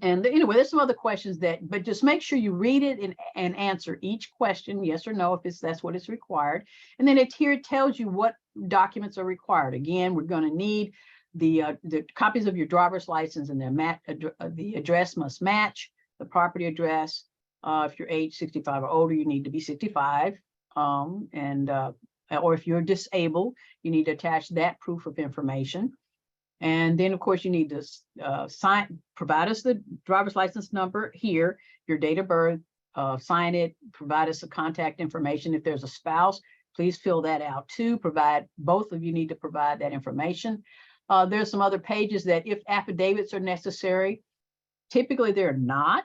B: anyway, there's some other questions but just make sure you read it and answer each question, yes or no, if that's what is required. And then here it tells you what documents are required. Again, we're going to need the copies of your driver's license, and the address must match the property address. If you're age 65 or older, you need to be 65. Or if you're disabled, you need to attach that proof of information. And then, of course, you need to provide us the driver's license number here, your date of birth, sign it, provide us the contact information. If there's a spouse, please fill that out too. Both of you need to provide that information. There's some other pages that if affidavits are necessary, typically they're not,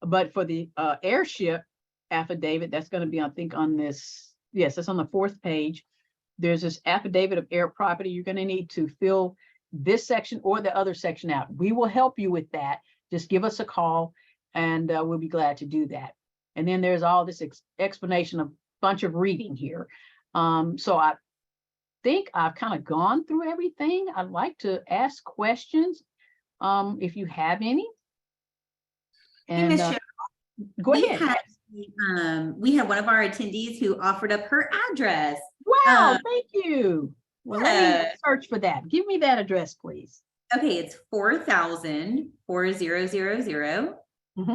B: but for the airship affidavit, that's going to be, I think, on this. Yes, that's on the 4th page. There's this affidavit of air property. You're going to need to fill this section or the other section out. We will help you with that. Just give us a call and we'll be glad to do that. And then there's all this explanation, a bunch of reading here. So I think I've kind of gone through everything. I'd like to ask questions if you have any. And
A: Hey, Ms. Cheryl,
B: go ahead.
A: We had one of our attendees who offered up her address.
B: Wow, thank you. Well, let me search for that. Give me that address, please.
A: Okay, it's 4000 4000.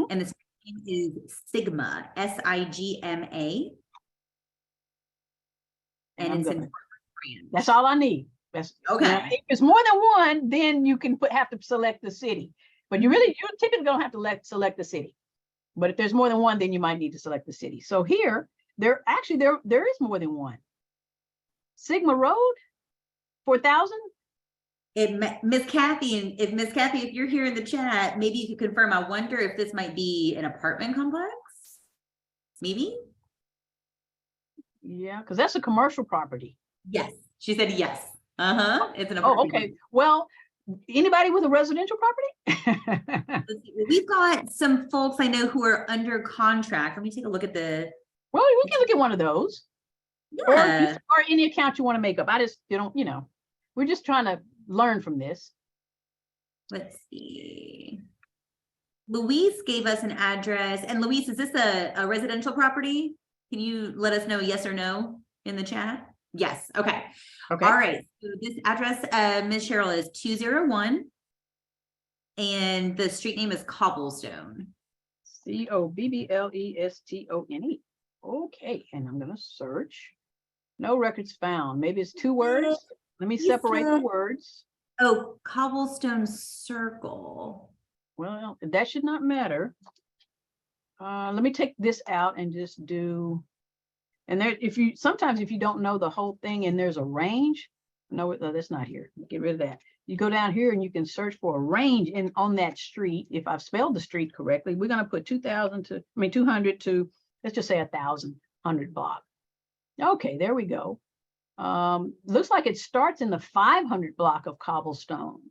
A: And the street name is Sigma, SIGMA. And it's in
B: That's all I need. That's okay. Now, if it's more than one, then you can have to select the city. But you typically don't have to select the city. But if there's more than one, then you might need to select the city. So here, there is more than one. Sigma Road, 4000.
A: Miss Kathy, if you're here in the chat, maybe you could confirm. I wonder if this might be an apartment complex. Maybe. Yeah,
B: because that's a commercial property.
A: Yes, she said yes. It's an apartment.
B: Oh, okay. Well, anybody with a residential property?
A: We've got some folks I know who are under contract. Let me take a look at the.
B: Well, we can look at one of those. Yeah. Or any account you want to make up. I just, we're just trying to learn from this.
A: Let's see. Luis gave us an address. And Luis, is this a residential property? Can you let us know yes or no in the chat? Yes. Okay. Okay. All right. So this address, Ms. Cheryl, is 201. And the street name is Cobblestone.
B: Cobblestone. Okay. And I'm going to search. No records found. Maybe it's 2 words. Let me separate the words.
A: Oh, Cobblestone Circle.
B: Well, that should not matter. Let me take this out and just do. And there, sometimes if you don't know the whole thing and there's a range, no, that's not here. Get rid of that. You go down here and you can search for a range on that street. If I've spelled the street correctly, we're going to put 200 to, let's just say 1,100 block. Okay, there we go. Looks like it starts in the 500 block of Cobblestone,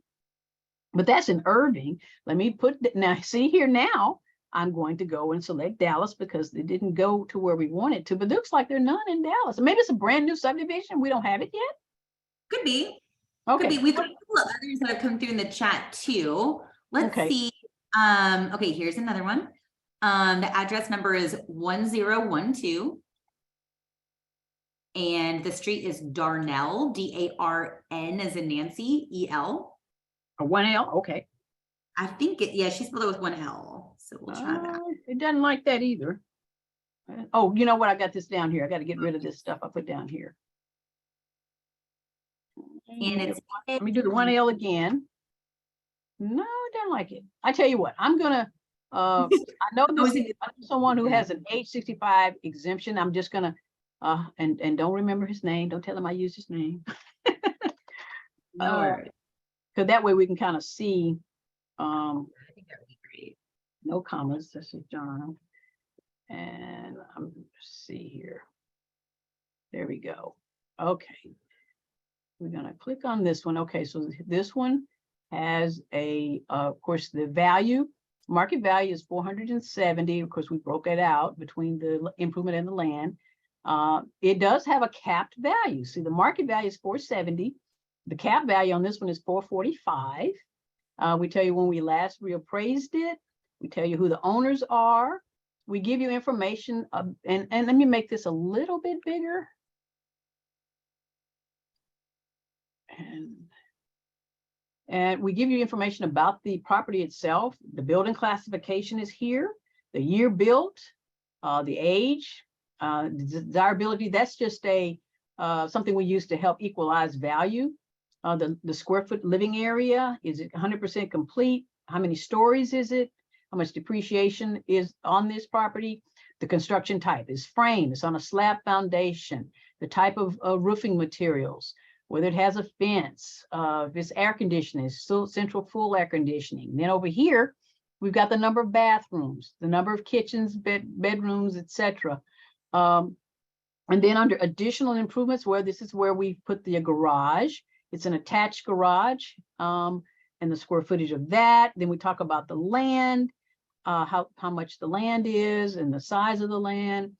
B: but that's in Irving. Let me put now. See here now. I'm going to go and select Dallas because they didn't go to where we wanted to, but it looks like there's none in Dallas. Maybe it's a brand new subdivision. We don't have it yet.
A: Could be. Could
B: Okay.
A: be. We've got a couple of others that have come through in the chat too. Let's
B: Okay.
A: see. Okay, here's another one. The address number is 1012. And the street is Darnell, D-A-R-N as in Nancy, E-L.
B: A 1L. Okay.
A: I think yeah, she spelled it with one L. So we'll try that.
B: It doesn't like that either. Oh, you know what? I got this down here. I got to get rid of this stuff I put down here.
A: And it's
B: let me do the 1L again. No, it doesn't like it. I tell you what, I'm gonna I know this is someone who has an age 65 exemption. I'm just gonna and don't remember his name. Don't tell him I used his name.
A: no,
B: because that way we can kind of see.
A: I think that would be great.
B: No commas. This is John. And see here. There we go. Okay. We're gonna click on this one. Okay, so this one has a of course the value, market value is 470. Of course, we broke it out between the improvement and the land. It does have a capped value. See, the market value is 470. The cap value on this one is 445. We tell you when we last reappraised it. We tell you who the owners are. We give you information, and let me make this a little bit bigger. And we give you information about the property itself. The building classification is here. The year built, the age, the desirability. That's just a something we use to help equalize value. The square foot living area, is it 100% complete? How many stories is it? How much depreciation is on this property? The construction type is frame. It's on a slab foundation. The type of roofing materials, whether it has a fence, if it's air conditioning, still central full air conditioning. Then over here, we've got the number of bathrooms, the number of kitchens, bedrooms, etc. And then under additional improvements, where this is where we put the garage. It's an attached garage, and the square footage of that. Then we talk about the land, how much the land is and the size of the land.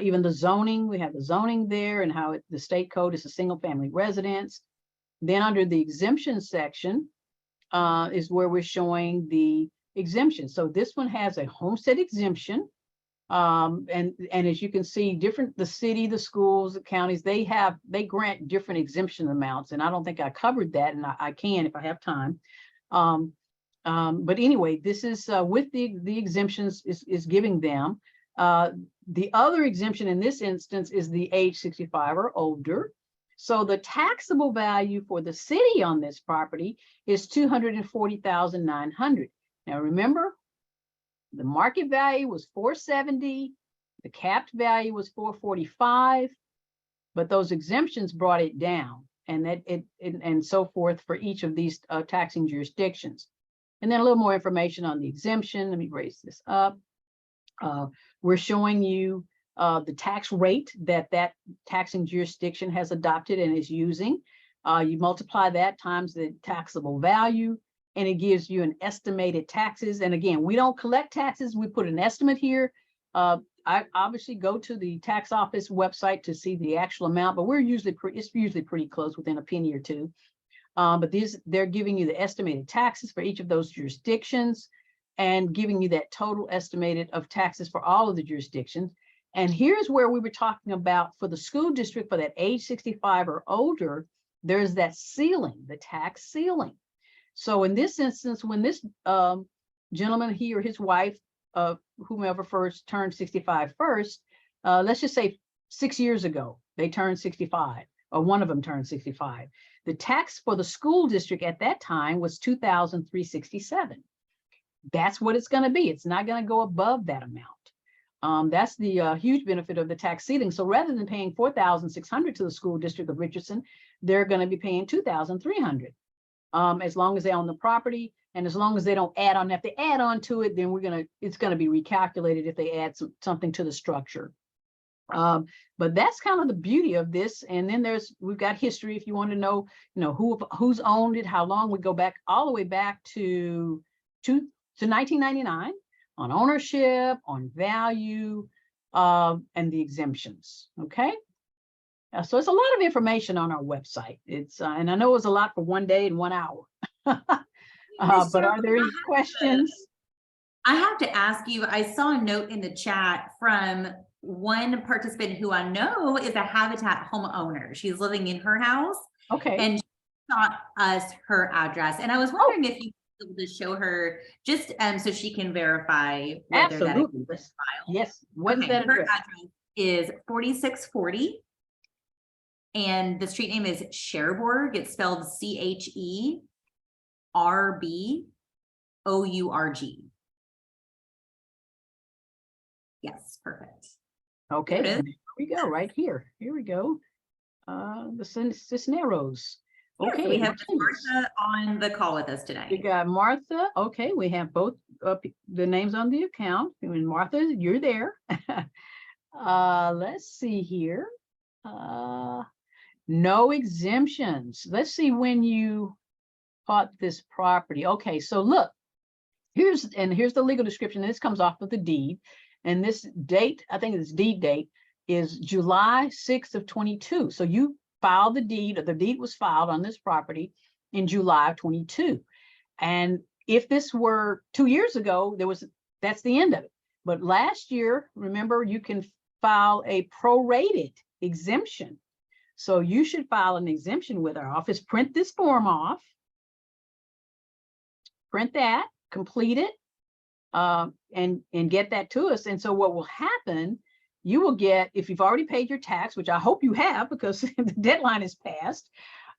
B: Even the zoning, we have the zoning there and how the state code is a single family residence. Then under the exemption section is where we're showing the exemption. So this one has a homestead exemption. And as you can see, the city, the schools, the counties, they grant different exemption amounts. And I don't think I covered that, and I can if I have time. But anyway, this is with the exemptions is giving them. The other exemption in this instance is the age 65 or older. So the taxable value for the city on this property is $240,900. Now remember, the market value was 470, the capped value was 445, but those exemptions brought it down, and and so forth for each of these taxing jurisdictions. And then a little more information on the exemption. Let me raise this up. We're showing you the tax rate that taxing jurisdiction has adopted and is using. You multiply that times the taxable value, and it gives you an estimated taxes. And again, we don't collect taxes. We put an estimate here. I obviously go to the tax office website to see the actual amount, but it's usually pretty close, within a penny or two. But they're giving you the estimated taxes for each of those jurisdictions and giving you that total estimated of taxes for all of the jurisdictions. And here's where we were talking about for the school district, for that age 65 or older, there's that ceiling, the tax ceiling. So in this instance, when this gentleman, he or his wife, whomever first turned 65 first, let's just say 6 years ago, they turned 65, or one of them turned 65. The tax for the school district at that time was $2,367. That's what it's going to be. It's not going to go above that amount. That's the huge benefit of the tax ceiling. So rather than paying $4,600 to the school district of Richardson, they're going to be paying $2,300. As long as they own the property, and as long as they don't add on. If they add on to it, then it's going to be recalculated if they add something to the structure. But that's kind of the beauty of this. And then we've got history. If you want to know, who's owned it, how long, we go back all the way back to 1999. on ownership, on value, and the exemptions. Okay. So it's a lot of information on our website. It's and I know it was a lot for one day and 1 hour. But are there any questions?
A: I have to ask you, I saw a note in the chat from one participant who I know is a Habitat homeowner. She's living in her house.
B: Okay.
A: And she got us her address. And I was wondering if you could be able to show her just so she can verify whether
B: Absolutely.
A: that is file.
B: Yes. What's
A: Okay,
B: that
A: her
B: address?
A: address is 4640. And the street name is Cherbourg. It's spelled CHERBOURG. Yes, perfect.
B: Okay, here we go, right here. Here we go. The Cisneros.
A: Yes,
B: Okay,
A: we have Martha on the call with us today.
B: We got Martha. Okay, we have both the names on the account. And Martha, you're there. Let's see here. No exemptions. Let's see when you bought this property. Okay, so look, here's the legal description. This comes off of the deed. And this date, I think this deed date is July 6th of 22. So you filed the deed, or the deed was filed on this property in July of 22. And if this were 2 years ago, that's the end of it. But last year, remember, you can file a prorated exemption. So you should file an exemption with our office, print this form off, print that, complete it, and get that to us. And so what will happen, you will get, if you've already paid your tax, which I hope you have because the deadline is passed,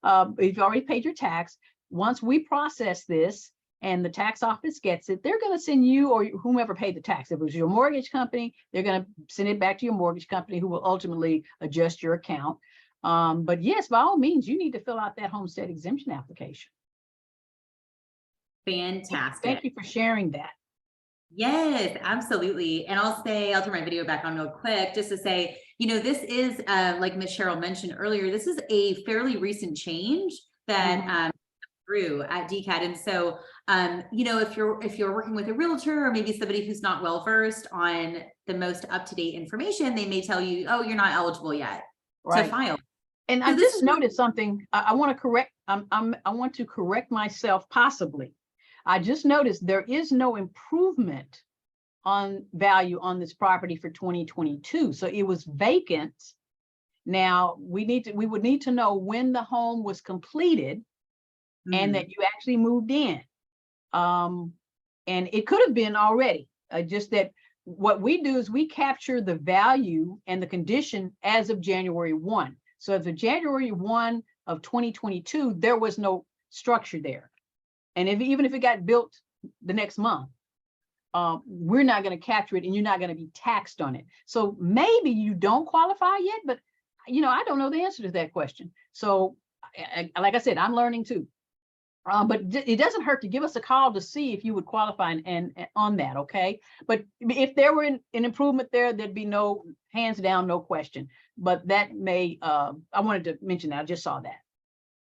B: if you've already paid your tax, once we process this and the tax office gets it, they're going to send you or whomever paid the tax. If it was your mortgage company, they're going to send it back to your mortgage company, who will ultimately adjust your account. But yes, by all means, you need to fill out that homestead exemption application.
A: Fantastic.
B: Thank you for sharing that.
A: Yes, absolutely. And I'll turn my video back on real quick just to say, this is, like Ms. Cheryl mentioned earlier, this is a fairly recent change that through at DCAT. And so, if you're working with a realtor or maybe somebody who's not well versed on the most up-to-date information, they may tell you, oh, you're not eligible yet to file.
B: And so I just noticed something. I want to correct. I want to correct myself possibly. I just noticed there is no improvement on value on this property for 2022. So it was vacant. Now we would need to know when the home was completed and that you actually moved in. And it could have been already, just that what we do is we capture the value and the condition as of January 1. So as of January 1 of 2022, there was no structure there. And even if it got built the next month, we're not going to capture it and you're not going to be taxed on it. So maybe you don't qualify yet, but I don't know the answer to that question. So like I said, I'm learning too. But it doesn't hurt to give us a call to see if you would qualify and on that, okay? But if there were an improvement there, there'd be no, hands down, no question. But that may, I wanted to mention that, I just saw that.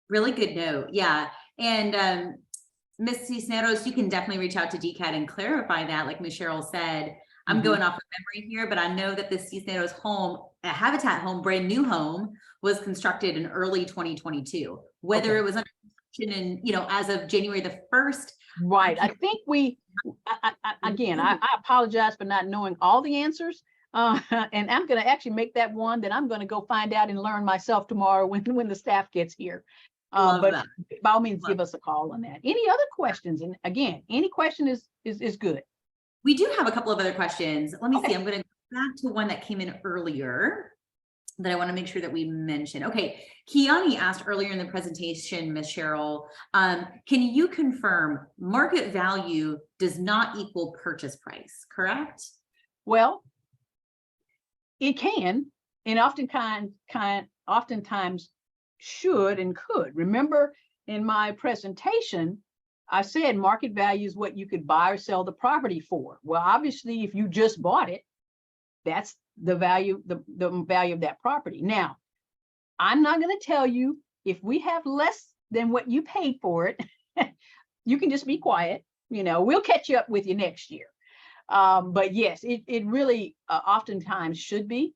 A: Really good note, yeah. And Ms. Cisneros, you can definitely reach out to DCAT and clarify that, like Ms. Cheryl said. I'm going off of memory here, but I know that the Cisneros home, a Habitat home, brand new home, was constructed in early 2022. Whether it was under construction in, as of January the 1st.
B: Right. I think again, I apologize for not knowing all the answers. And I'm going to actually make that one that I'm going to go find out and learn myself tomorrow when the staff gets here. But by all means, give us a call on that. Any other questions? And again, any question is good.
A: We do have a couple of other questions. Let me see. I'm going to go back to one that came in earlier that I want to make sure that we mention. Okay. Kiani asked earlier in the presentation, Ms. Cheryl, can you confirm market value does not equal purchase price, correct?
B: Well, it can, and oftentimes should and could. Remember in my presentation, I said market value is what you could buy or sell the property for. Well, obviously, if you just bought it, that's the value, the value of that property. Now, I'm not going to tell you if we have less than what you paid for it, you can just be quiet. We'll catch you up with you next year. But yes, it really oftentimes should be.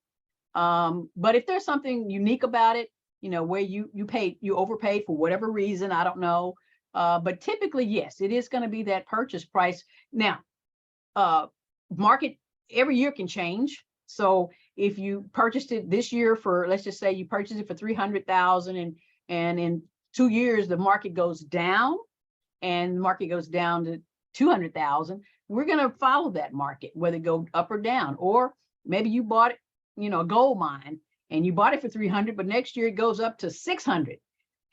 B: But if there's something unique about it, where you overpaid for whatever reason, I don't know. But typically, yes, it is going to be that purchase price. Now, market every year can change. So if you purchased it this year for, let's just say you purchased it for 300,000 and in 2 years, the market goes down and the market goes down to 200,000, we're going to follow that market, whether it go up or down. Or maybe you bought it, a gold mine, and you bought it for 300, but next year it goes up to 600.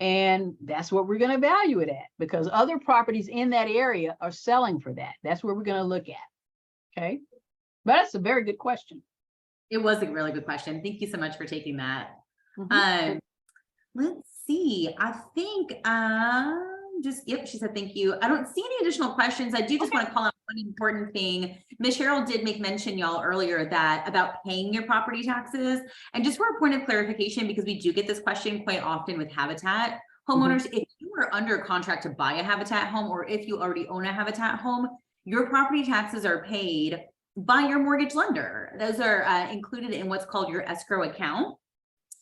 B: And that's what we're going to value it at, because other properties in that area are selling for that. That's where we're going to look at. Okay. But that's a very good question.
A: It was a really good question. Thank you so much for taking that.
B: Mhm.
A: Let's see. I think yep, she said thank you. I don't see any additional questions. I do just want to call out one important thing. Ms. Cheryl did make mention y'all earlier that about paying your property taxes. And just for a point of clarification, because we do get this question quite often with Habitat homeowners, if you are under contract to buy a Habitat home, or if you already own a Habitat home, your property taxes are paid by your mortgage lender. Those are included in what's called your escrow account.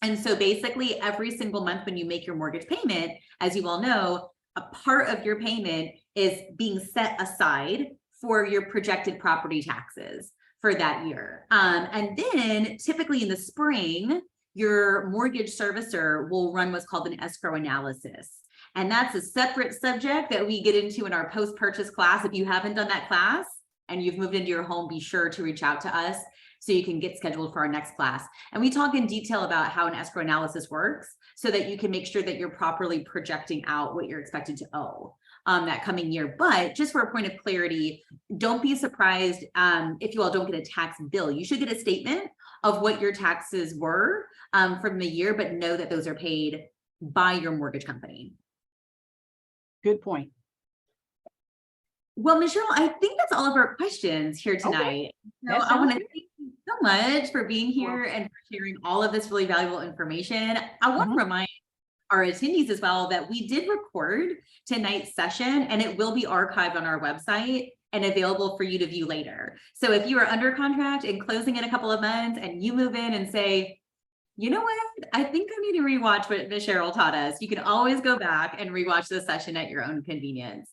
A: And so basically every single month when you make your mortgage payment, as you all know, a part of your payment is being set aside for your projected property taxes for that year. And then typically in the spring, your mortgage servicer will run what's called an escrow analysis. And that's a separate subject that we get into in our post-purchase class. If you haven't done that class and you've moved into your home, be sure to reach out to us so you can get scheduled for our next class. And we talk in detail about how an escrow analysis works so that you can make sure that you're properly projecting out what you're expected to owe that coming year. But just for a point of clarity, don't be surprised if you all don't get a tax bill. You should get a statement of what your taxes were from the year, but know that those are paid by your mortgage company.
B: Good point.
A: Well, Michelle, I think that's all of our questions here tonight.
B: Okay.
A: So I want to thank you so much for being here and for sharing all of this really valuable information. I want to remind our attendees as well that we did record tonight's session and it will be archived on our website and available for you to view later. So if you are under contract and closing in a couple of months and you move in and say, you know what, I think I need to rewatch what Ms. Cheryl taught us, you can always go back and rewatch the session at your own convenience.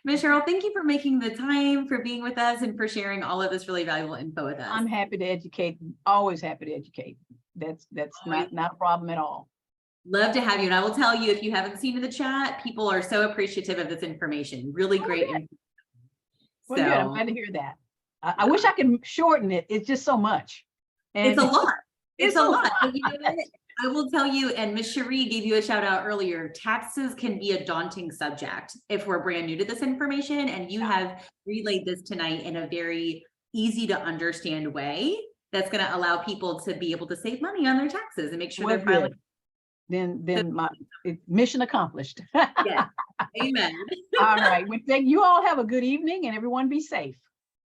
A: Ms. Cheryl, thank you for making the time, for being with us, and for sharing all of this really valuable info with us.
B: I'm happy to educate, always happy to educate. That's not a problem at all.
A: Love to have you. And I will tell you, if you haven't seen in the chat, people are so appreciative of this information. Really great information.
B: Well, good. I'm glad to hear that. I wish I could shorten it. It's just so much. And
A: it's a lot. It's a lot. But you know what? I will tell you, and Ms. Cherie gave you a shout out earlier, taxes can be a daunting subject if we're brand new to this information, and you have relayed this tonight in a very easy to understand way that's going to allow people to be able to save money on their taxes and make sure they're filing.
B: Then my mission accomplished.
A: Yeah. Amen.
B: All right. Well, you all have a good evening and everyone be safe.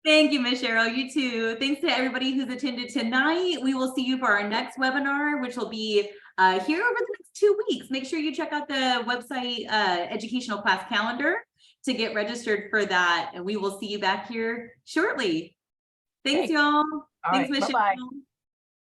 A: Thank you, Ms. Cheryl. You too. Thanks to everybody who's attended tonight. We will see you for our next webinar, which will be here over the next 2 weeks. Make sure you check out the website educational class calendar to get registered for that. And we will see you back here shortly. Thanks, y'all. Thanks, Ms. Cheryl.